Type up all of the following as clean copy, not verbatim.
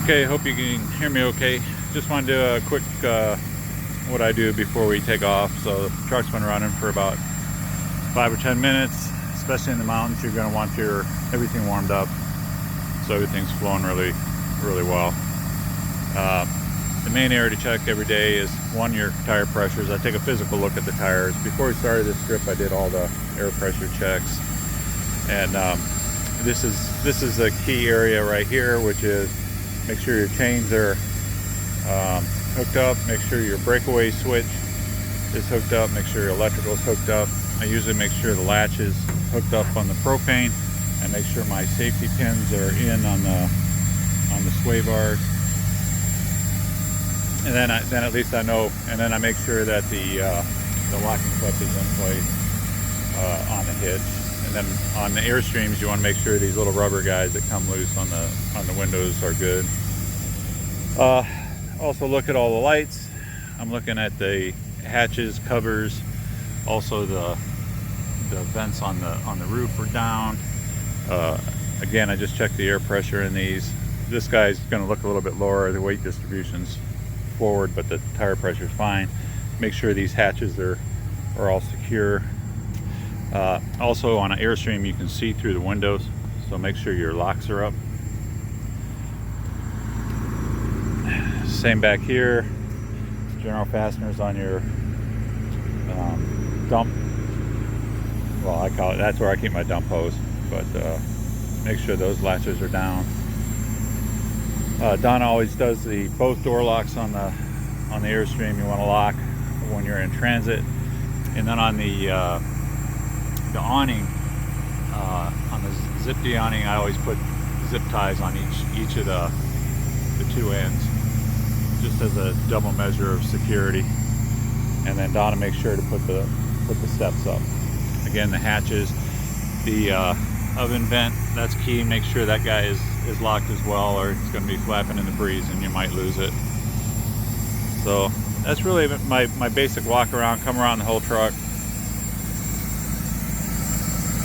Okay, hope you can hear me okay. Just want to do a quick what I do before we take off. So the truck's been running for about 5 or 10 minutes. Especially in the mountains, you're going to want your everything warmed up so everything's flowing really well. The main area to check every day is one, your tire pressures. I take a physical look at the tires. Before we started this trip, I did all the air pressure checks, and this is a key area right here, which is make sure your chains are hooked up, make sure your breakaway switch is hooked up, make sure your electrical is hooked up. I usually make sure the latch is hooked up on the propane, and make sure my safety pins are in on the sway bars. And then at least I know, and then I make sure that the locking clip is in place on the hitch. And then on the Airstreams, you want to make sure these little rubber guys that come loose on the windows are good. Also look at all the lights. I'm looking at the hatches, covers, also the vents on the roof are down. Again, I just checked the air pressure in these. This guy's going to look a little bit lower. The weight distribution's forward, but the tire pressure is fine. Make sure these hatches are all secure. Also on an Airstream, you can see through the windows, so make sure your locks are up. Same back here. General fasteners on your dump. Well, I call it, that's where I keep my dump hose, but make sure those latches are down. Donna always does both door locks on the Airstream. You want to lock when you're in transit, and then on the awning, on the Zip-D awning, I always put zip ties on each of the two ends, just as a double measure of security. And then Donna makes sure to put the steps up. Again, the hatches, the oven vent, that's key. Make sure that guy is locked as well, or it's going to be flapping in the breeze and you might lose it. So that's really my basic walk around, come around the whole truck.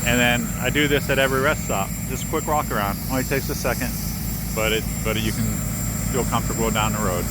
And then I do this at every rest stop. Just a quick walk around. Only takes a second, but you can feel comfortable down the road.